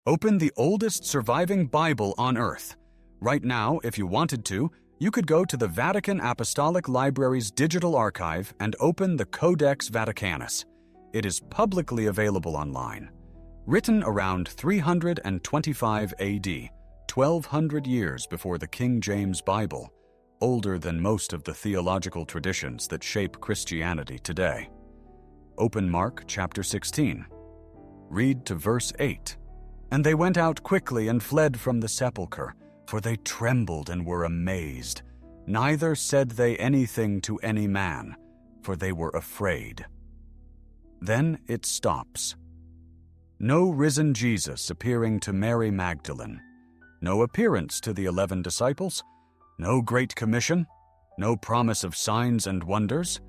Open the oldest surviving Bible on earth. Right now, if you wanted to, you could go to the Vatican Apostolic Library's digital archive and open the Codex Vaticanus. It is publicly available online. Written around 325 AD, 1200 years before the King James Bible, older than most of the theological traditions that shape Christianity today. Open Mark chapter 16. Read to verse 8. "And they went out quickly and fled from the sepulchre, for they trembled and were amazed. Neither said they anything to any man, for they were afraid." Then it stops. No risen Jesus appearing to Mary Magdalene. No appearance to the 11 disciples. No Great Commission. No promise of signs and wonders.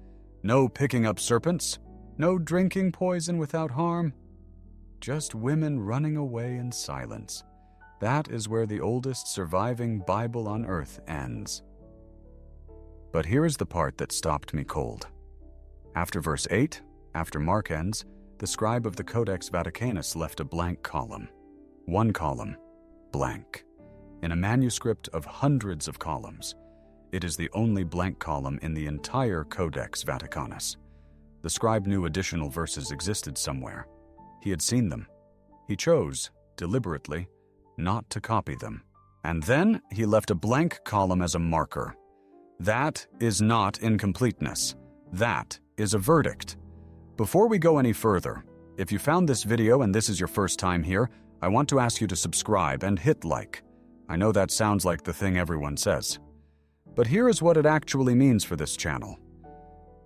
No picking up serpents. No drinking poison without harm. Just women running away in silence. That is where the oldest surviving Bible on earth ends. But here is the part that stopped me cold. After verse 8, after Mark ends, the scribe of the Codex Vaticanus left a blank column. One column, blank. In a manuscript of hundreds of columns, it is the only blank column in the entire Codex Vaticanus. The scribe knew additional verses existed somewhere. He had seen them. He chose, deliberately, not to copy them. And then he left a blank column as a marker. That is not incompleteness. That is a verdict. Before we go any further, if you found this video and this is your first time here, I want to ask you to subscribe and hit like. I know that sounds like the thing everyone says. But here is what it actually means for this channel.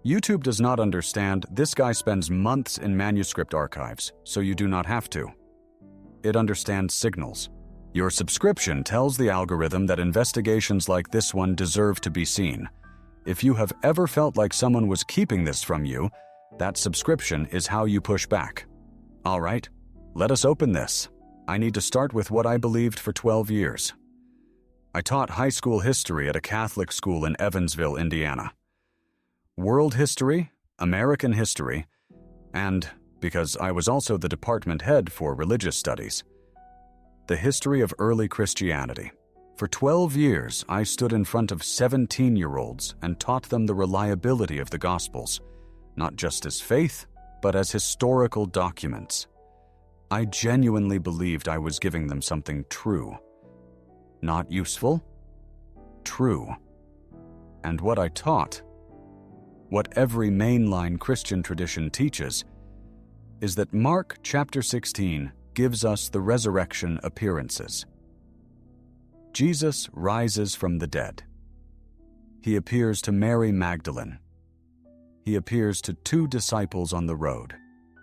YouTube does not understand this guy spends months in manuscript archives, so you do not have to. It understands signals. Your subscription tells the algorithm that investigations like this one deserve to be seen. If you have ever felt like someone was keeping this from you, that subscription is how you push back. All right, let us open this. I need to start with what I believed for 12 years. I taught high school history at a Catholic school in Evansville, Indiana. World history, American history, and, because I was also the department head for religious studies, the history of early Christianity. For 12 years, I stood in front of 17-year-olds and taught them the reliability of the Gospels, not just as faith, but as historical documents. I genuinely believed I was giving them something true. Not useful, true. And what I taught, what every mainline Christian tradition teaches, is that Mark chapter 16 gives us the resurrection appearances. Jesus rises from the dead. He appears to Mary Magdalene. He appears to 2 disciples on the road.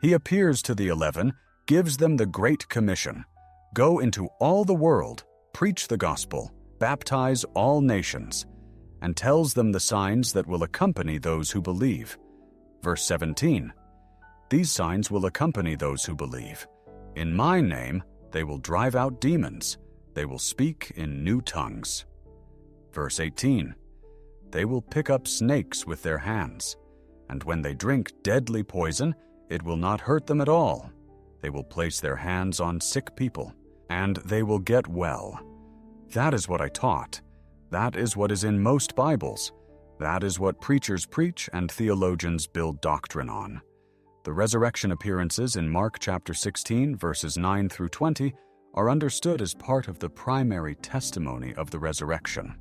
He appears to the 11, gives them the Great Commission. Go into all the world, preach the gospel, baptize all nations, and tells them the signs that will accompany those who believe. Verse 17, these signs will accompany those who believe. In my name, they will drive out demons. They will speak in new tongues. Verse 18, they will pick up snakes with their hands. And when they drink deadly poison, it will not hurt them at all. They will place their hands on sick people, and they will get well. That is what I taught. That is what is in most Bibles. That is what preachers preach and theologians build doctrine on. The resurrection appearances in Mark chapter 16, verses 9 through 20, are understood as part of the primary testimony of the resurrection.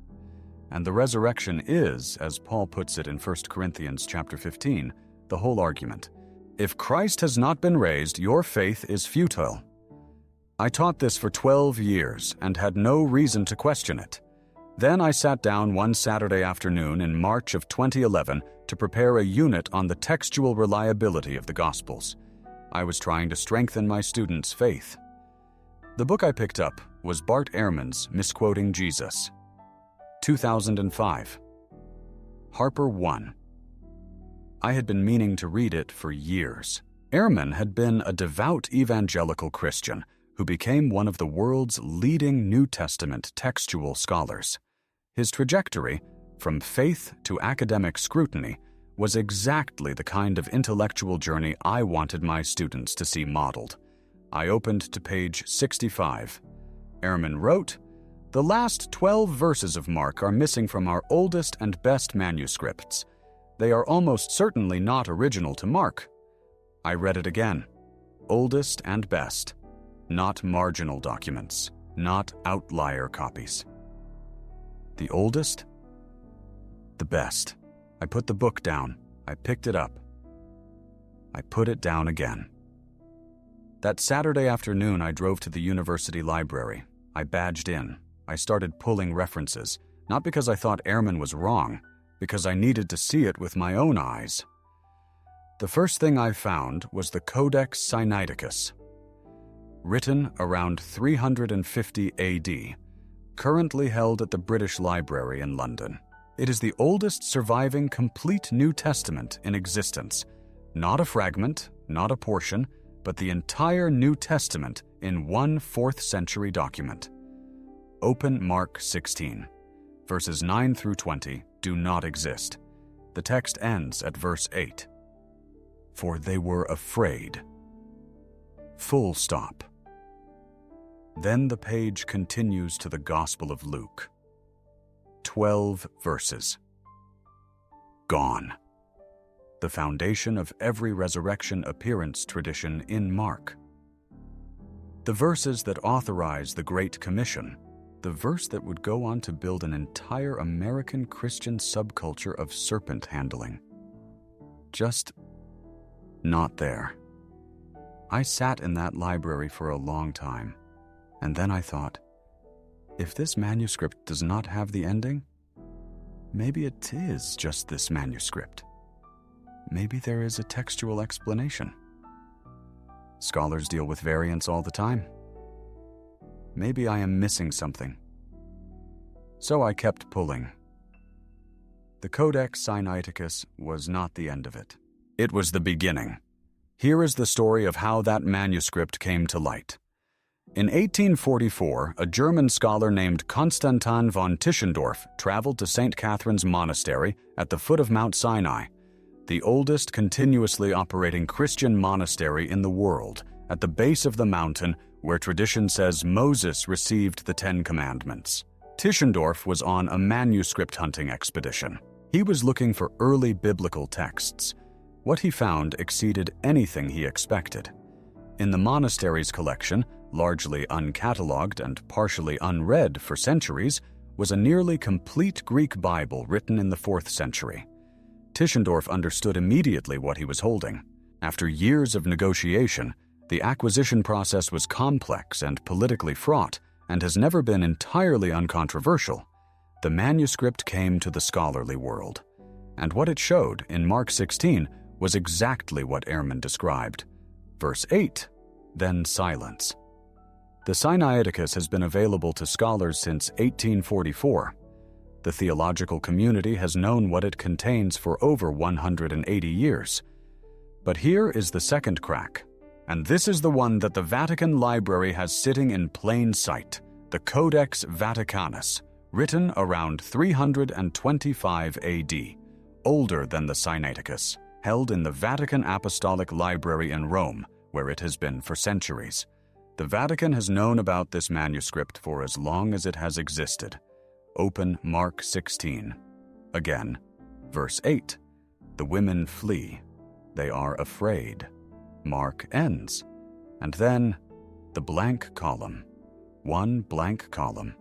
And the resurrection is, as Paul puts it in 1 Corinthians chapter 15, the whole argument. If Christ has not been raised, your faith is futile. I taught this for 12 years and had no reason to question it. Then I sat down one Saturday afternoon in March of 2011 to prepare a unit on the textual reliability of the Gospels. I was trying to strengthen my students' faith. The book I picked up was Bart Ehrman's Misquoting Jesus. 2005. Harper 1. I had been meaning to read it for years. Ehrman had been a devout evangelical Christian who became one of the world's leading New Testament textual scholars. His trajectory, from faith to academic scrutiny, was exactly the kind of intellectual journey I wanted my students to see modeled. I opened to page 65. Ehrman wrote, "The last 12 verses of Mark are missing from our oldest and best manuscripts. They are almost certainly not original to Mark." I read it again. Oldest and best. Not marginal documents. Not outlier copies. The oldest? The best. I put the book down. I picked it up. I put it down again. That Saturday afternoon, I drove to the university library. I badged in. I started pulling references, not because I thought Ehrman was wrong, because I needed to see it with my own eyes. The first thing I found was the Codex Sinaiticus. Written around 350 AD, currently held at the British Library in London. It is the oldest surviving complete New Testament in existence. Not a fragment, not a portion, but the entire New Testament in one 4th century document. Open Mark 16. Verses 9 through 20 do not exist. The text ends at verse 8. For they were afraid. Full stop. Then the page continues to the Gospel of Luke. 12 verses. Gone. The foundation of every resurrection appearance tradition in Mark. The verses that authorize the Great Commission, the verse that would go on to build an entire American Christian subculture of serpent handling. Just not there. I sat in that library for a long time, and then I thought, if this manuscript does not have the ending, maybe it is just this manuscript. Maybe there is a textual explanation. Scholars deal with variants all the time. Maybe I am missing something. So I kept pulling. The Codex Sinaiticus was not the end of it. It was the beginning. Here is the story of how that manuscript came to light. In 1844, a German scholar named Constantin von Tischendorf traveled to St. Catherine's Monastery at the foot of Mount Sinai, the oldest continuously operating Christian monastery in the world, at the base of the mountain where tradition says Moses received the 10 Commandments. Tischendorf was on a manuscript hunting expedition. He was looking for early biblical texts. What he found exceeded anything he expected. In the monastery's collection, largely uncatalogued and partially unread for centuries, was a nearly complete Greek Bible written in the 4th century. Tischendorf understood immediately what he was holding. After years of negotiation, the acquisition process was complex and politically fraught and has never been entirely uncontroversial. The manuscript came to the scholarly world, and what it showed in Mark 16 was exactly what Ehrman described. Verse 8, then silence. The Sinaiticus has been available to scholars since 1844. The theological community has known what it contains for over 180 years. But here is the second crack, and this is the one that the Vatican Library has sitting in plain sight, the Codex Vaticanus, written around 325 AD, older than the Sinaiticus, held in the Vatican Apostolic Library in Rome, where it has been for centuries. The Vatican has known about this manuscript for as long as it has existed. Open Mark 16. Again, verse 8. The women flee. They are afraid. Mark ends. And then, the blank column. One blank column.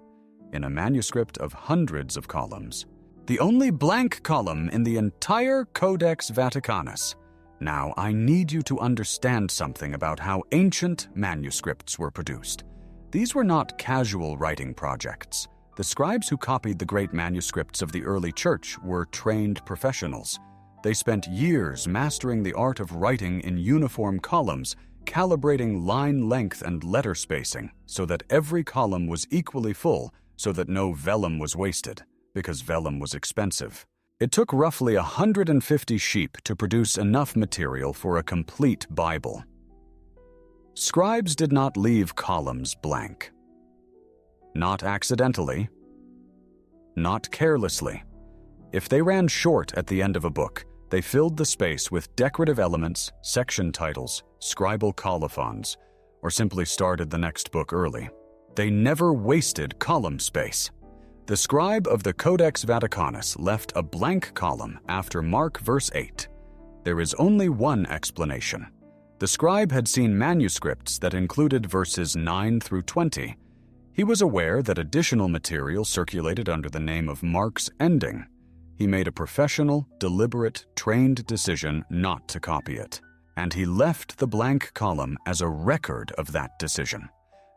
In a manuscript of hundreds of columns. The only blank column in the entire Codex Vaticanus. Now, I need you to understand something about how ancient manuscripts were produced. These were not casual writing projects. The scribes who copied the great manuscripts of the early church were trained professionals. They spent years mastering the art of writing in uniform columns, calibrating line length and letter spacing so that every column was equally full, so that no vellum was wasted, because vellum was expensive. It took roughly 150 sheep to produce enough material for a complete Bible. Scribes did not leave columns blank. Not accidentally. Not carelessly. If they ran short at the end of a book, they filled the space with decorative elements, section titles, scribal colophons, or simply started the next book early. They never wasted column space. The scribe of the Codex Vaticanus left a blank column after Mark verse 8. There is only one explanation. The scribe had seen manuscripts that included verses 9 through 20. He was aware that additional material circulated under the name of Mark's ending. He made a professional, deliberate, trained decision not to copy it. And he left the blank column as a record of that decision,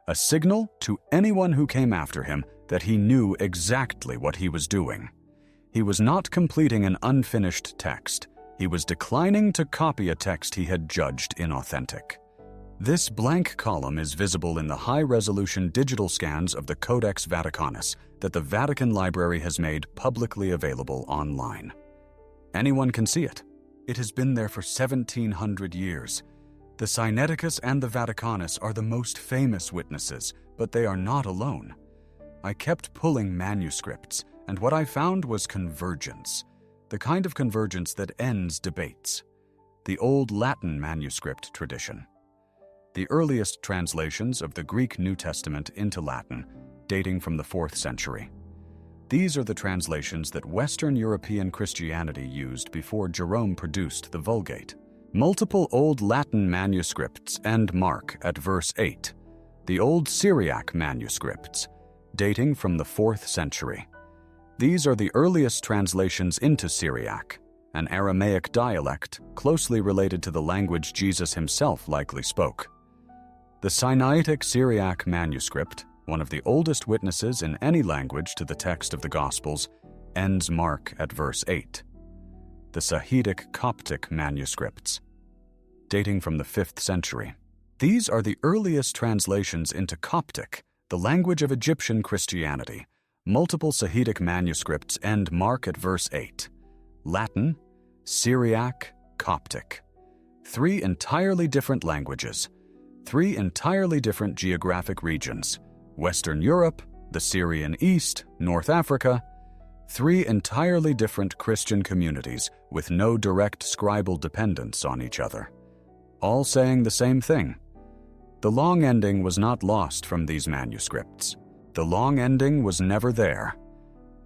a signal to anyone who came after him that he knew exactly what he was doing. He was not completing an unfinished text. He was declining to copy a text he had judged inauthentic. This blank column is visible in the high-resolution digital scans of the Codex Vaticanus that the Vatican Library has made publicly available online. Anyone can see it. It has been there for 1,700 years. The Sinaiticus and the Vaticanus are the most famous witnesses, but they are not alone. I kept pulling manuscripts, and what I found was convergence, the kind of convergence that ends debates. The Old Latin manuscript tradition. The earliest translations of the Greek New Testament into Latin, dating from the 4th century. These are the translations that Western European Christianity used before Jerome produced the Vulgate. Multiple Old Latin manuscripts end Mark at verse 8. The Old Syriac manuscripts, dating from the 4th century. These are the earliest translations into Syriac, an Aramaic dialect closely related to the language Jesus himself likely spoke. The Sinaitic Syriac manuscript, one of the oldest witnesses in any language to the text of the Gospels, ends Mark at verse 8. The Sahidic Coptic manuscripts, dating from the 5th century. These are the earliest translations into Coptic, the language of Egyptian Christianity. Multiple Sahidic manuscripts end Mark at verse 8. Latin, Syriac, Coptic. 3 entirely different languages. 3 entirely different geographic regions. Western Europe, the Syrian East, North Africa. 3 entirely different Christian communities with no direct scribal dependence on each other. All saying the same thing. The long ending was not lost from these manuscripts. The long ending was never there.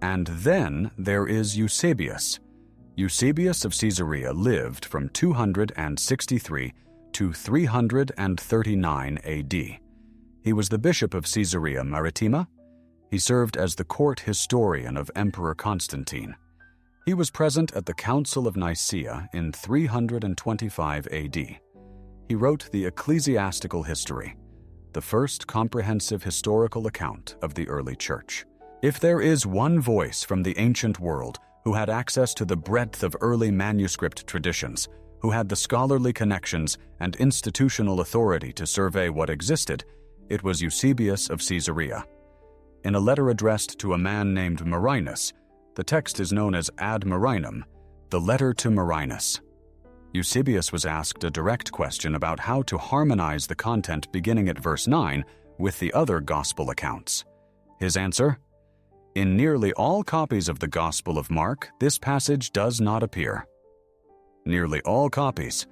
And then there is Eusebius. Eusebius of Caesarea lived from 263 to 339 AD. He was the bishop of Caesarea Maritima. He served as the court historian of Emperor Constantine. He was present at the Council of Nicaea in 325 AD. He wrote the Ecclesiastical History, the first comprehensive historical account of the early church. If there is one voice from the ancient world who had access to the breadth of early manuscript traditions, who had the scholarly connections and institutional authority to survey what existed, it was Eusebius of Caesarea. In a letter addressed to a man named Marinus, the text is known as Ad Marinum, the letter to Marinus. Eusebius was asked a direct question about how to harmonize the content beginning at verse 9 with the other gospel accounts. His answer? In nearly all copies of the Gospel of Mark, this passage does not appear. Nearly all copies.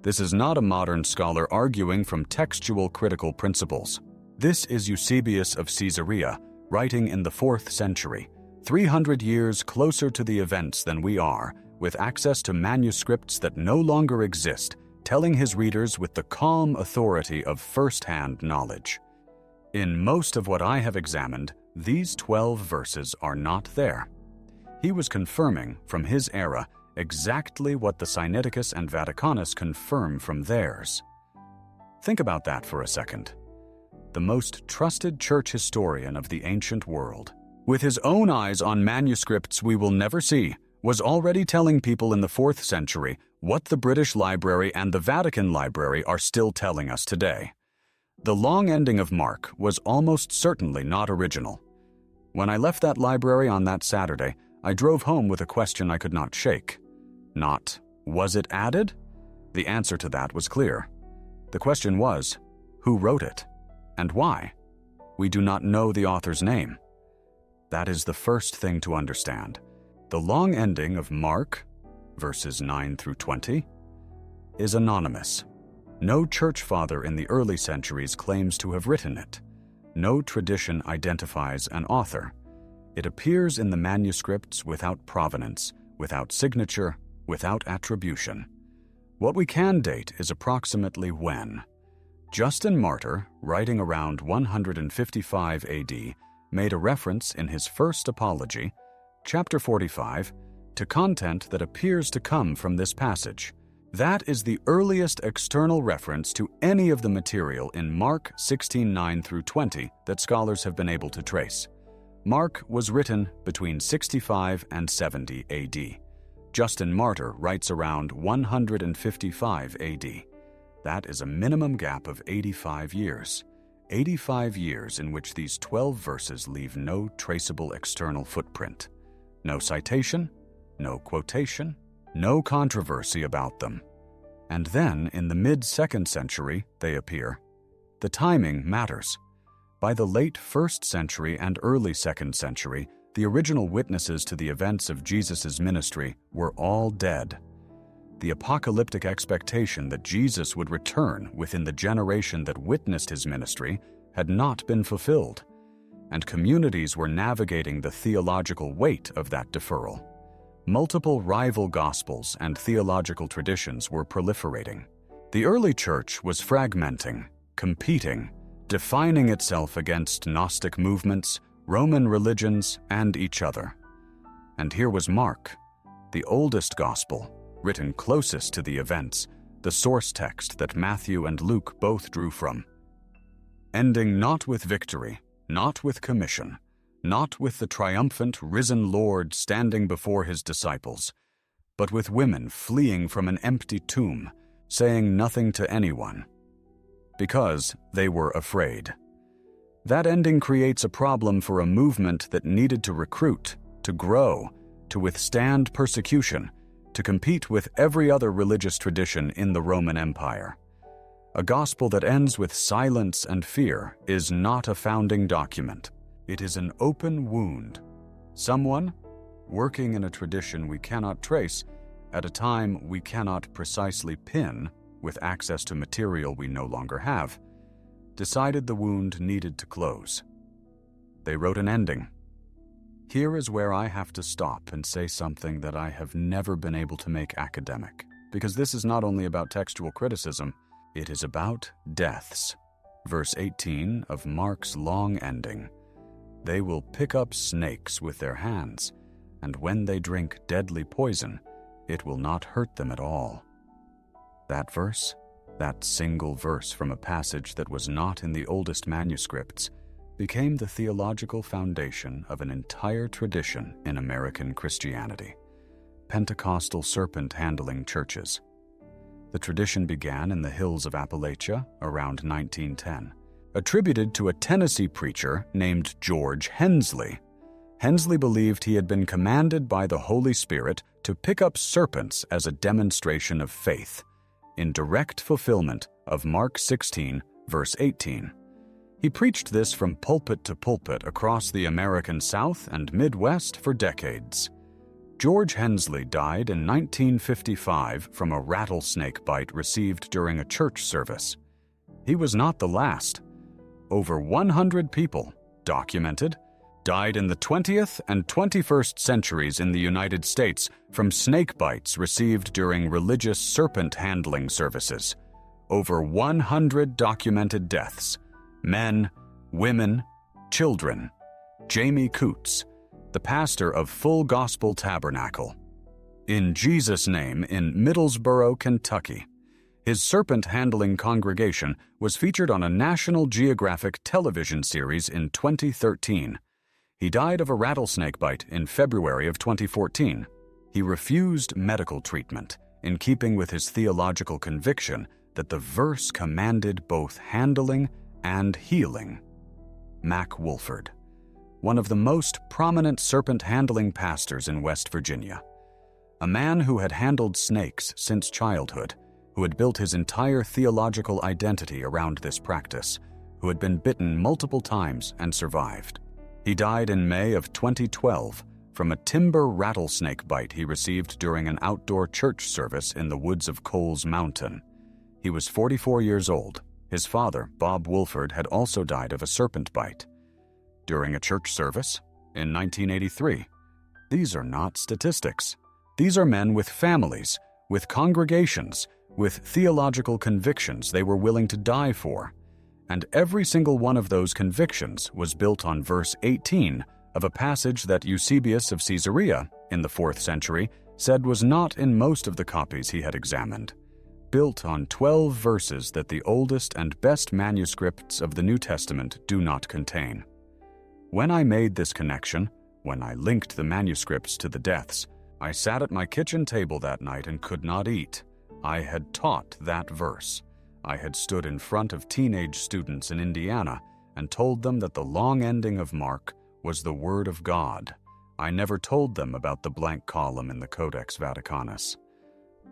This is not a modern scholar arguing from textual critical principles. This is Eusebius of Caesarea, writing in the 4th century, 300 years closer to the events than we are, with access to manuscripts that no longer exist, telling his readers with the calm authority of first-hand knowledge. In most of what I have examined, these 12 verses are not there. He was confirming, from his era, exactly what the Sinaiticus and Vaticanus confirm from theirs. Think about that for a second. The most trusted church historian of the ancient world, with his own eyes on manuscripts we will never see, was already telling people in the 4th century what the British Library and the Vatican Library are still telling us today. The long ending of Mark was almost certainly not original. When I left that library on that Saturday, I drove home with a question I could not shake. Not, was it added? The answer to that was clear. The question was, who wrote it? And why? We do not know the author's name. That is the first thing to understand. The long ending of Mark, verses 9 through 20, is anonymous. No church father in the early centuries claims to have written it. No tradition identifies an author. It appears in the manuscripts without provenance, without signature, without attribution. What we can date is approximately when. Justin Martyr, writing around 155 AD, made a reference in his first apology, chapter 45, to content that appears to come from this passage. That is the earliest external reference to any of the material in Mark 16:9 through 20 that scholars have been able to trace. Mark was written between 65 and 70 AD. Justin Martyr writes around 155 AD. That is a minimum gap of 85 years. 85 years in which these 12 verses leave no traceable external footprint. No citation, no quotation, no controversy about them. And then, in the mid-2nd century, they appear. The timing matters. By the late 1st century and early 2nd century, the original witnesses to the events of Jesus' ministry were all dead. The apocalyptic expectation that Jesus would return within the generation that witnessed his ministry had not been fulfilled, and communities were navigating the theological weight of that deferral. Multiple rival gospels and theological traditions were proliferating. The early church was fragmenting, competing, defining itself against Gnostic movements, Roman religions, and each other. And here was Mark, the oldest gospel, written closest to the events, the source text that Matthew and Luke both drew from. Ending not with victory, not with commission, not with the triumphant risen Lord standing before his disciples, but with women fleeing from an empty tomb, saying nothing to anyone, because they were afraid. That ending creates a problem for a movement that needed to recruit, to grow, to withstand persecution, to compete with every other religious tradition in the Roman Empire. A gospel that ends with silence and fear is not a founding document. It is an open wound. Someone, working in a tradition we cannot trace, at a time we cannot precisely pin, with access to material we no longer have, decided the wound needed to close. They wrote an ending. Here is where I have to stop and say something that I have never been able to make academic, because this is not only about textual criticism, it is about deaths. Verse 18 of Mark's long ending. They will pick up snakes with their hands, and when they drink deadly poison, it will not hurt them at all. That verse, that single verse from a passage that was not in the oldest manuscripts, became the theological foundation of an entire tradition in American Christianity: Pentecostal serpent-handling churches. The tradition began in the hills of Appalachia around 1910, attributed to a Tennessee preacher named George Hensley. Hensley believed he had been commanded by the Holy Spirit to pick up serpents as a demonstration of faith, in direct fulfillment of Mark 16, verse 18. He preached this from pulpit to pulpit across the American South and Midwest for decades. George Hensley died in 1955 from a rattlesnake bite received during a church service. He was not the last. Over 100 people, documented, died in the 20th and 21st centuries in the United States from snake bites received during religious serpent-handling services. Over 100 documented deaths. Men, women, children. Jamie Coots, the pastor of Full Gospel Tabernacle, in Jesus' name, in Middlesboro, Kentucky. His serpent-handling congregation was featured on a National Geographic television series in 2013. He died of a rattlesnake bite in February of 2014. He refused medical treatment, in keeping with his theological conviction that the verse commanded both handling and healing. Mac Wolford, one of the most prominent serpent-handling pastors in West Virginia. A man who had handled snakes since childhood, who had built his entire theological identity around this practice, who had been bitten multiple times and survived. He died in May of 2012 from a timber rattlesnake bite he received during an outdoor church service in the woods of Coles Mountain. He was 44 years old. His father, Bob Wolford, had also died of a serpent bite. During a church service in 1983. These are not statistics. These are men with families, with congregations, with theological convictions they were willing to die for. And every single one of those convictions was built on verse 18 of a passage that Eusebius of Caesarea, in the 4th century, said was not in most of the copies he had examined, built on 12 verses that the oldest and best manuscripts of the New Testament do not contain. When I made this connection, when I linked the manuscripts to the deaths, I sat at my kitchen table that night and could not eat. I had taught that verse. I had stood in front of teenage students in Indiana and told them that the long ending of Mark was the Word of God. I never told them about the blank column in the Codex Vaticanus.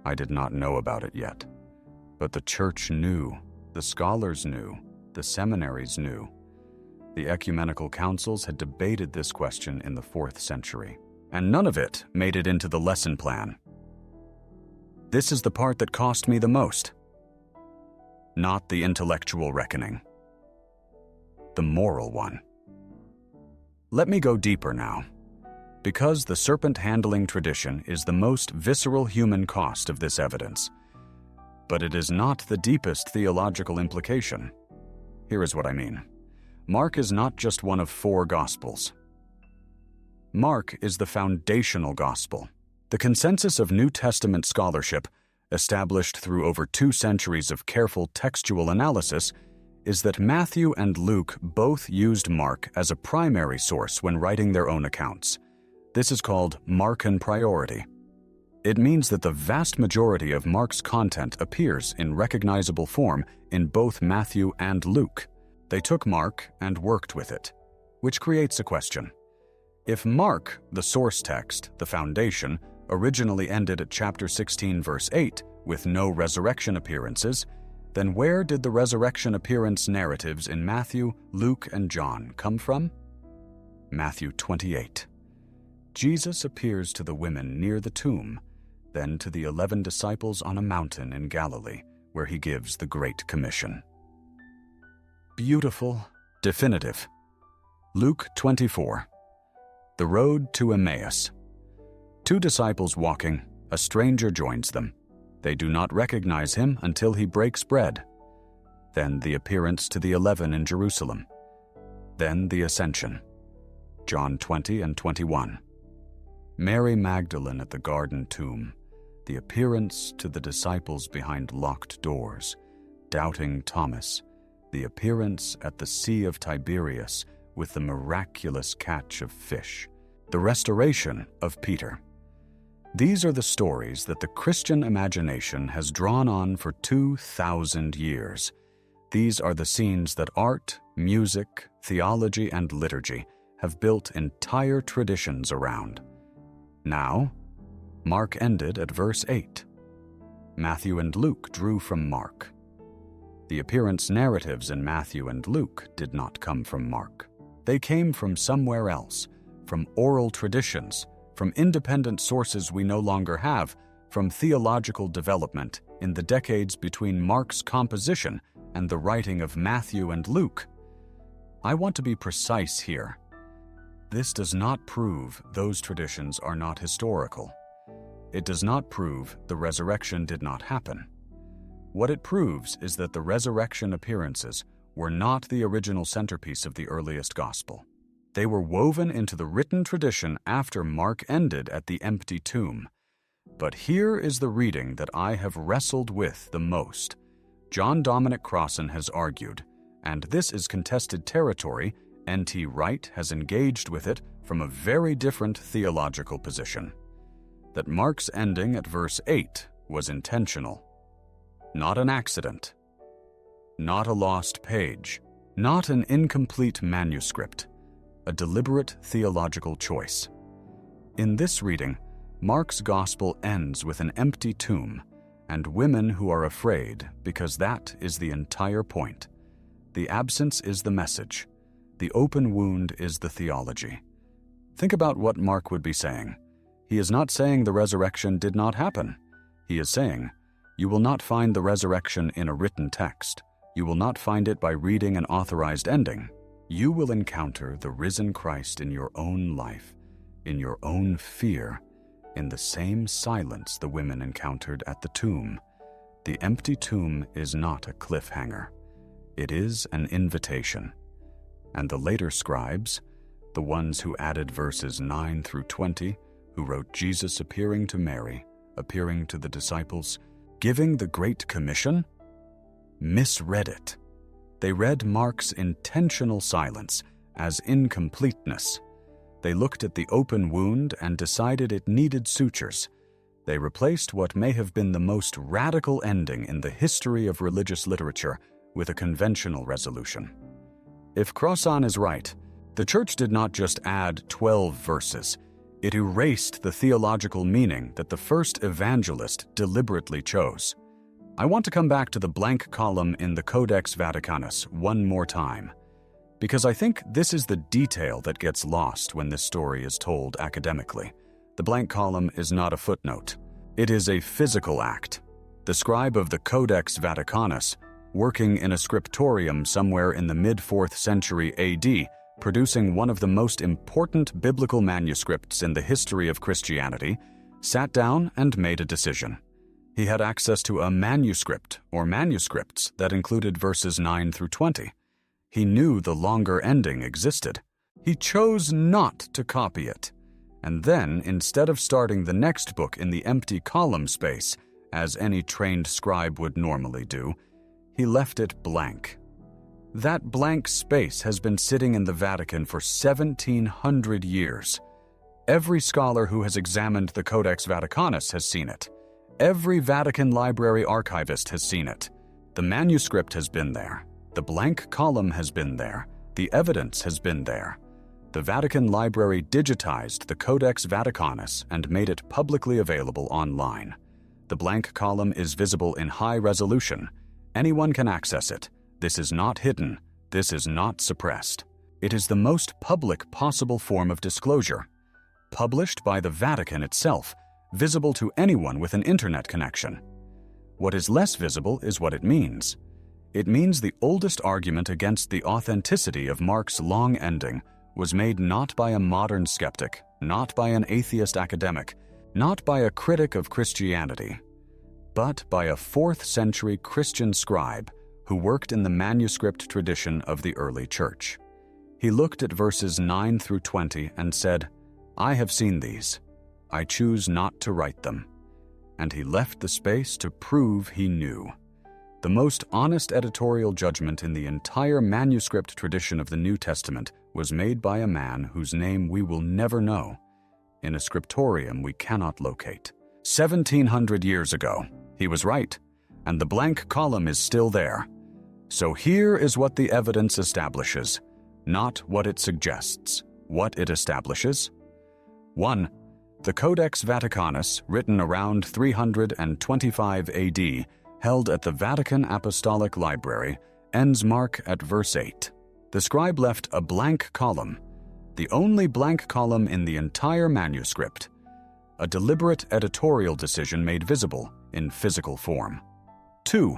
I did not know about it yet. But the church knew, the scholars knew, the seminaries knew. The ecumenical councils had debated this question in the 4th century, and none of it made it into the lesson plan. This is the part that cost me the most. Not the intellectual reckoning, the moral one. Let me go deeper now. Because the serpent-handling tradition is the most visceral human cost of this evidence, but it is not the deepest theological implication. Here is what I mean. Mark is not just one of 4 Gospels. Mark is the foundational Gospel. The consensus of New Testament scholarship, established through over 2 centuries of careful textual analysis, is that Matthew and Luke both used Mark as a primary source when writing their own accounts. This is called Markan priority. It means that the vast majority of Mark's content appears in recognizable form in both Matthew and Luke. They took Mark and worked with it, which creates a question. If Mark, the source text, the foundation, originally ended at chapter 16, verse 8, with no resurrection appearances, then where did the resurrection appearance narratives in Matthew, Luke, and John come from? Matthew 28. Jesus appears to the women near the tomb, then to the 11 disciples on a mountain in Galilee, where he gives the Great Commission. Beautiful, definitive. Luke 24. The road to Emmaus. 2 disciples walking, a stranger joins them. They do not recognize him until he breaks bread. Then the appearance to the 11 in Jerusalem. Then the ascension. John 20 and 21. Mary Magdalene at the garden tomb. The appearance to the disciples behind locked doors. Doubting Thomas. The appearance at the Sea of Tiberias with the miraculous catch of fish. The restoration of Peter. These are the stories that the Christian imagination has drawn on for 2,000 years. These are the scenes that art, music, theology, and liturgy have built entire traditions around. Now, Mark ended at verse 8. Matthew and Luke drew from Mark. The appearance narratives in Matthew and Luke did not come from Mark. They came from somewhere else, from oral traditions, from independent sources we no longer have, from theological development in the decades between Mark's composition and the writing of Matthew and Luke. I want to be precise here. This does not prove those traditions are not historical. It does not prove the resurrection did not happen. What it proves is that the resurrection appearances were not the original centerpiece of the earliest gospel. They were woven into the written tradition after Mark ended at the empty tomb. But here is the reading that I have wrestled with the most. John Dominic Crossan has argued, and this is contested territory. N.T. Wright has engaged with it from a very different theological position, that Mark's ending at verse 8 was intentional. Not an accident. Not a lost page. Not an incomplete manuscript. A deliberate theological choice. In this reading, Mark's gospel ends with an empty tomb and women who are afraid, because that is the entire point. The absence is the message. The open wound is the theology. Think about what Mark would be saying. He is not saying the resurrection did not happen. He is saying, You will not find the resurrection in a written text. You will not find it by reading an authorized ending. You will encounter the risen Christ in your own life, in your own fear, in the same silence the women encountered at the tomb. The empty tomb is not a cliffhanger. It is an invitation. And the later scribes, the ones who added verses 9 through 20, who wrote Jesus appearing to Mary, appearing to the disciples, giving the Great Commission, misread it. They read Mark's intentional silence as incompleteness. They looked at the open wound and decided it needed sutures. They replaced what may have been the most radical ending in the history of religious literature with a conventional resolution. If Crossan is right, the Church did not just add 12 verses. It erased the theological meaning that the first evangelist deliberately chose. I want to come back to the blank column in the Codex Vaticanus one more time, because I think this is the detail that gets lost when this story is told academically. The blank column is not a footnote. It is a physical act. The scribe of the Codex Vaticanus, working in a scriptorium somewhere in the mid-4th century AD, producing one of the most important biblical manuscripts in the history of Christianity, sat down and made a decision. He had access to a manuscript or manuscripts that included verses 9 through 20. He knew the longer ending existed. He chose not to copy it. And then, instead of starting the next book in the empty column space, as any trained scribe would normally do, he left it blank. That blank space has been sitting in the Vatican for 1,700 years. Every scholar who has examined the Codex Vaticanus has seen it. Every Vatican library archivist has seen it. The manuscript has been there. The blank column has been there. The evidence has been there. The Vatican Library digitized the Codex Vaticanus and made it publicly available online. The blank column is visible in high resolution. Anyone can access it. This is not hidden. This is not suppressed. It is the most public possible form of disclosure. Published by the Vatican itself, visible to anyone with an internet connection. What is less visible is what it means. It means the oldest argument against the authenticity of Mark's long ending was made not by a modern skeptic, not by an atheist academic, not by a critic of Christianity, but by a 4th century Christian scribe who worked in the manuscript tradition of the early church. He looked at verses 9 through 20 and said, "I have seen these. I choose not to write them." And he left the space to prove he knew. The most honest editorial judgment in the entire manuscript tradition of the New Testament was made by a man whose name we will never know, in a scriptorium we cannot locate. 1,700 years ago, he was right, and the blank column is still there. So here is what the evidence establishes, not what it suggests, what it establishes. 1. The Codex Vaticanus, written around 325 AD, held at the Vatican Apostolic Library, ends Mark at verse 8. The scribe left a blank column, the only blank column in the entire manuscript, a deliberate editorial decision made visible in physical form. 2.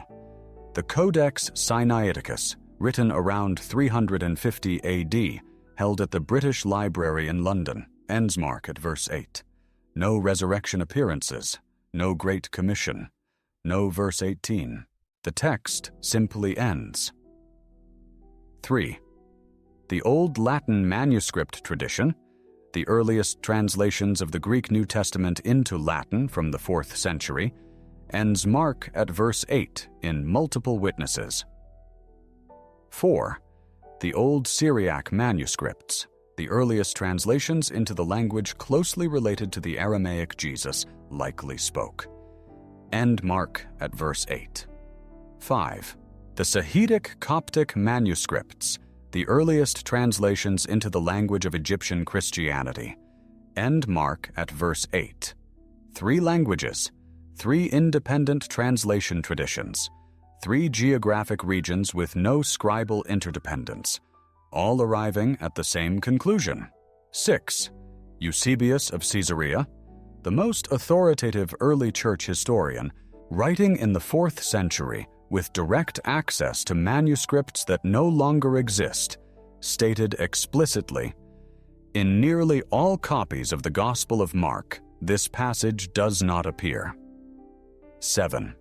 The Codex Sinaiticus, written around 350 AD, held at the British Library in London, ends Mark at verse 8. No resurrection appearances, no Great Commission, no verse 18. The text simply ends. 3. The Old Latin manuscript tradition, the earliest translations of the Greek New Testament into Latin from the 4th century, ends Mark at verse 8 in multiple witnesses. 4. The Old Syriac manuscripts, the earliest translations into the language closely related to the Aramaic Jesus likely spoke, end Mark at verse 8. 5. The Sahidic Coptic manuscripts, the earliest translations into the language of Egyptian Christianity, end Mark at verse 8. 3 languages, 3 independent translation traditions, 3 geographic regions with no scribal interdependence, all arriving at the same conclusion. 6. Eusebius of Caesarea, the most authoritative early church historian, writing in the 4th century with direct access to manuscripts that no longer exist, stated explicitly, "In nearly all copies of the Gospel of Mark, this passage does not appear." 7.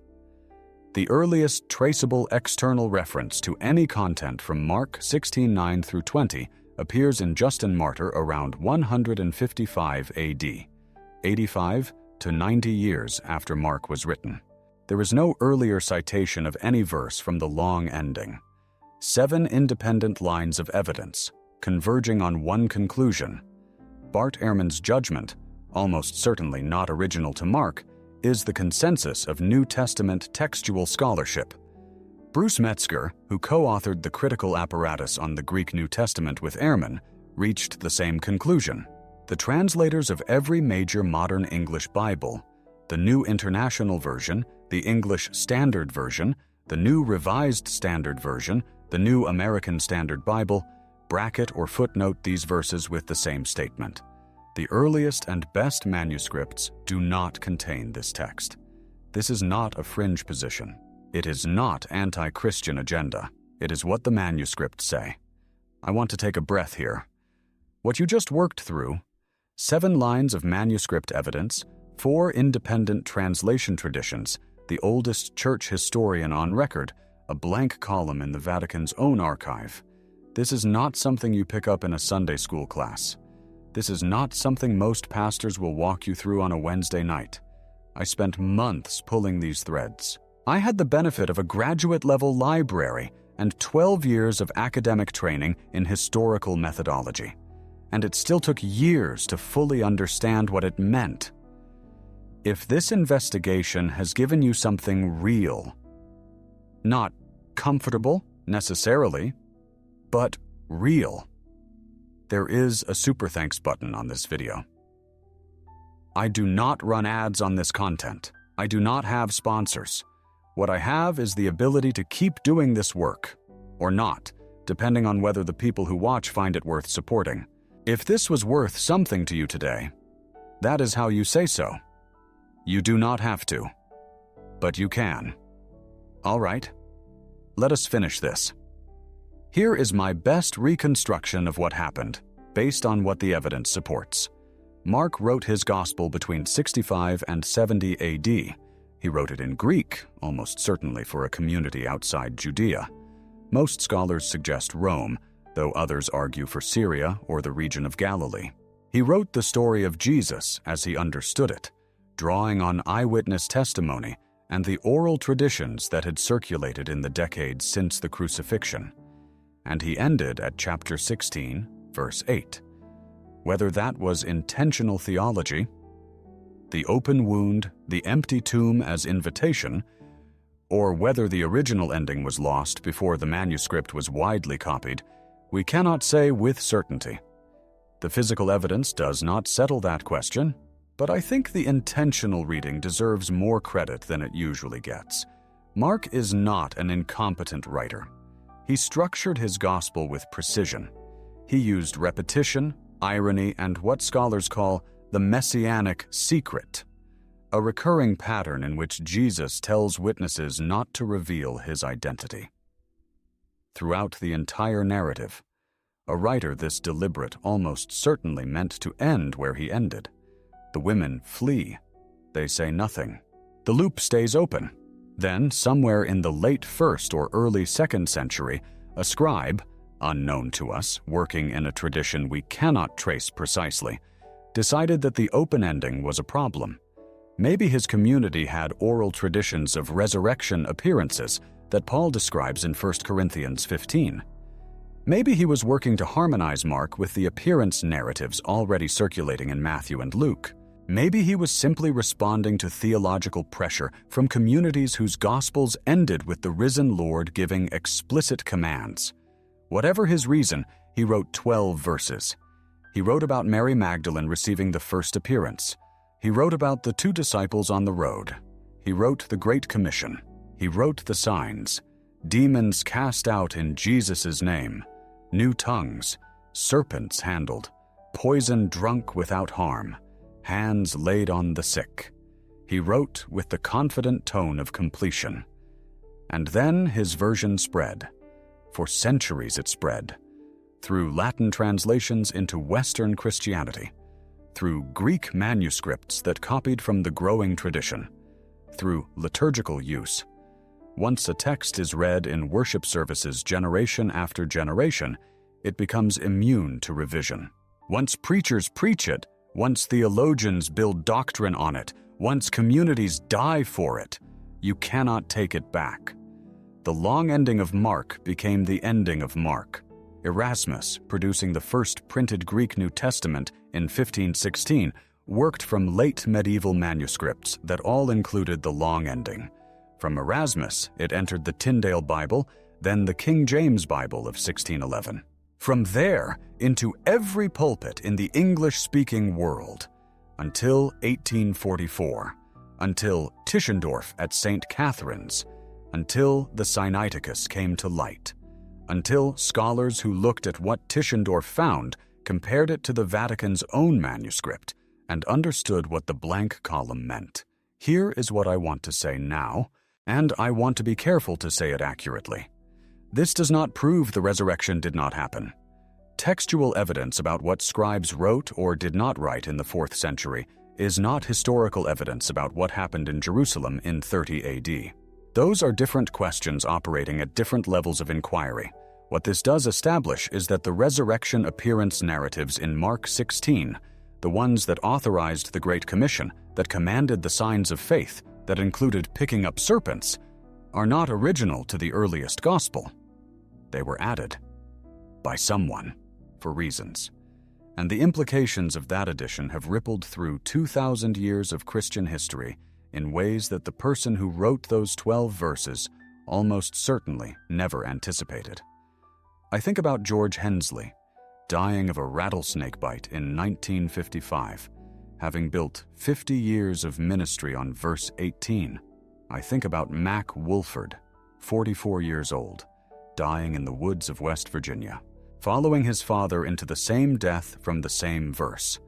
The earliest traceable external reference to any content from Mark 16:9 through 20 appears in Justin Martyr around 155 AD, 85 to 90 years after Mark was written. There is no earlier citation of any verse from the long ending. 7 independent lines of evidence, converging on one conclusion. Bart Ehrman's judgment, almost certainly not original to Mark, is the consensus of New Testament textual scholarship. Bruce Metzger, who co-authored the critical apparatus on the Greek New Testament with Ehrman, reached the same conclusion. The translators of every major modern English Bible, the New International Version, the English Standard Version, the New Revised Standard Version, the New American Standard Bible, bracket or footnote these verses with the same statement. The earliest and best manuscripts do not contain this text. This is not a fringe position. It is not anti-Christian agenda. It is what the manuscripts say. I want to take a breath here. What you just worked through, 7 lines of manuscript evidence, 4 independent translation traditions, the oldest church historian on record, a blank column in the Vatican's own archive. This is not something you pick up in a Sunday school class. This is not something most pastors will walk you through on a Wednesday night. I spent months pulling these threads. I had the benefit of a graduate-level library and 12 years of academic training in historical methodology. And it still took years to fully understand what it meant. If this investigation has given you something real, not comfortable necessarily, but real, there is a super thanks button on this video. I do not run ads on this content. I do not have sponsors. What I have is the ability to keep doing this work, or not, depending on whether the people who watch find it worth supporting. If this was worth something to you today, that is how you say so. You do not have to, but you can. All right, let us finish this. Here is my best reconstruction of what happened, based on what the evidence supports. Mark wrote his gospel between 65 and 70 AD. He wrote it in Greek, almost certainly for a community outside Judea. Most scholars suggest Rome, though others argue for Syria or the region of Galilee. He wrote the story of Jesus as he understood it, drawing on eyewitness testimony and the oral traditions that had circulated in the decades since the crucifixion. And he ended at chapter 16, verse 8. Whether that was intentional theology, the open wound, the empty tomb as invitation, or whether the original ending was lost before the manuscript was widely copied, we cannot say with certainty. The physical evidence does not settle that question, but I think the intentional reading deserves more credit than it usually gets. Mark is not an incompetent writer. He structured his gospel with precision. He used repetition, irony, and what scholars call the messianic secret, a recurring pattern in which Jesus tells witnesses not to reveal his identity. Throughout the entire narrative, a writer this deliberate almost certainly meant to end where he ended. The women flee. They say nothing. The loop stays open. Then, somewhere in the late 1st or early 2nd century, a scribe, unknown to us, working in a tradition we cannot trace precisely, decided that the open ending was a problem. Maybe his community had oral traditions of resurrection appearances that Paul describes in 1 Corinthians 15. Maybe he was working to harmonize Mark with the appearance narratives already circulating in Matthew and Luke. Maybe he was simply responding to theological pressure from communities whose gospels ended with the risen Lord giving explicit commands. Whatever his reason, he wrote 12 verses. He wrote about Mary Magdalene receiving the first appearance. He wrote about the 2 disciples on the road. He wrote the Great Commission. He wrote the signs. Demons cast out in Jesus' name. New tongues. Serpents handled. Poison drunk without harm. Hands laid on the sick. He wrote with the confident tone of completion. And then his version spread. For centuries it spread. Through Latin translations into Western Christianity. Through Greek manuscripts that copied from the growing tradition. Through liturgical use. Once a text is read in worship services generation after generation, it becomes immune to revision. Once preachers preach it, once theologians build doctrine on it, once communities die for it, you cannot take it back. The long ending of Mark became the ending of Mark. Erasmus, producing the first printed Greek New Testament in 1516, worked from late medieval manuscripts that all included the long ending. From Erasmus, it entered the Tyndale Bible, then the King James Bible of 1611. From there, into every pulpit in the English-speaking world, until 1844, until Tischendorf at St. Catherine's, until the Sinaiticus came to light, until scholars who looked at what Tischendorf found compared it to the Vatican's own manuscript and understood what the blank column meant. Here is what I want to say now, and I want to be careful to say it accurately. This does not prove the resurrection did not happen. Textual evidence about what scribes wrote or did not write in the 4th century is not historical evidence about what happened in Jerusalem in 30 AD. Those are different questions operating at different levels of inquiry. What this does establish is that the resurrection appearance narratives in Mark 16, the ones that authorized the Great Commission, that commanded the signs of faith, that included picking up serpents, are not original to the earliest gospel. They were added by someone for reasons. And the implications of that addition have rippled through 2,000 years of Christian history in ways that the person who wrote those 12 verses almost certainly never anticipated. I think about George Hensley, dying of a rattlesnake bite in 1955, having built 50 years of ministry on verse 18. I think about Mac Woolford, 44 years old, dying in the woods of West Virginia, following his father into the same death from the same verse.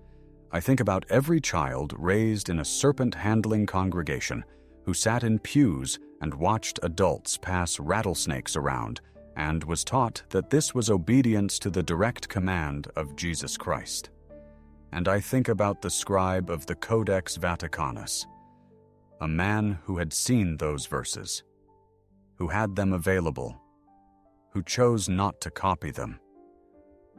I think about every child raised in a serpent-handling congregation who sat in pews and watched adults pass rattlesnakes around and was taught that this was obedience to the direct command of Jesus Christ. And I think about the scribe of the Codex Vaticanus, a man who had seen those verses, who had them available, who chose not to copy them,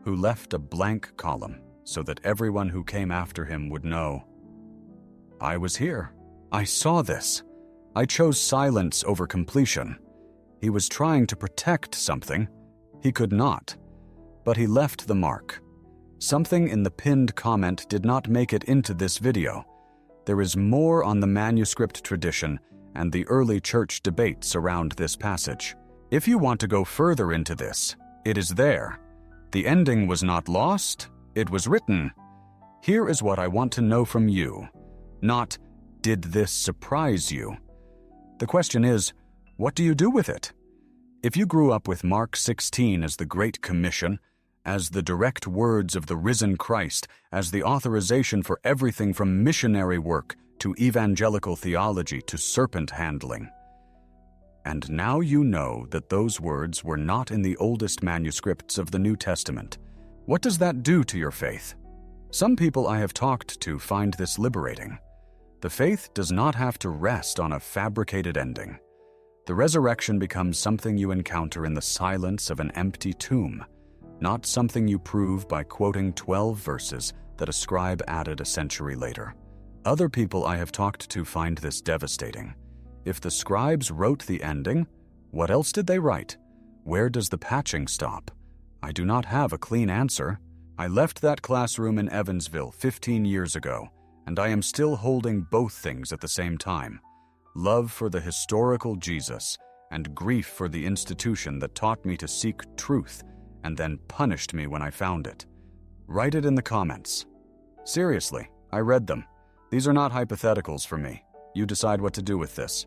who left a blank column so that everyone who came after him would know, I was here. I saw this. I chose silence over completion. He was trying to protect something. He could not. But he left the mark. Something in the pinned comment did not make it into this video. There is more on the manuscript tradition and the early church debates around this passage. If you want to go further into this, it is there. The ending was not lost, it was written. Here is what I want to know from you. Not, did this surprise you? The question is, what do you do with it? If you grew up with Mark 16 as the Great Commission, as the direct words of the risen Christ, as the authorization for everything from missionary work to evangelical theology to serpent handling, and now you know that those words were not in the oldest manuscripts of the New Testament, what does that do to your faith? Some people I have talked to find this liberating. The faith does not have to rest on a fabricated ending. The resurrection becomes something you encounter in the silence of an empty tomb, not something you prove by quoting 12 verses that a scribe added a century later. Other people I have talked to find this devastating. If the scribes wrote the ending, what else did they write? Where does the patching stop? I do not have a clean answer. I left that classroom in Evansville 15 years ago, and I am still holding both things at the same time. Love for the historical Jesus and grief for the institution that taught me to seek truth and then punished me when I found it. Write it in the comments. Seriously, I read them. These are not hypotheticals for me. You decide what to do with this.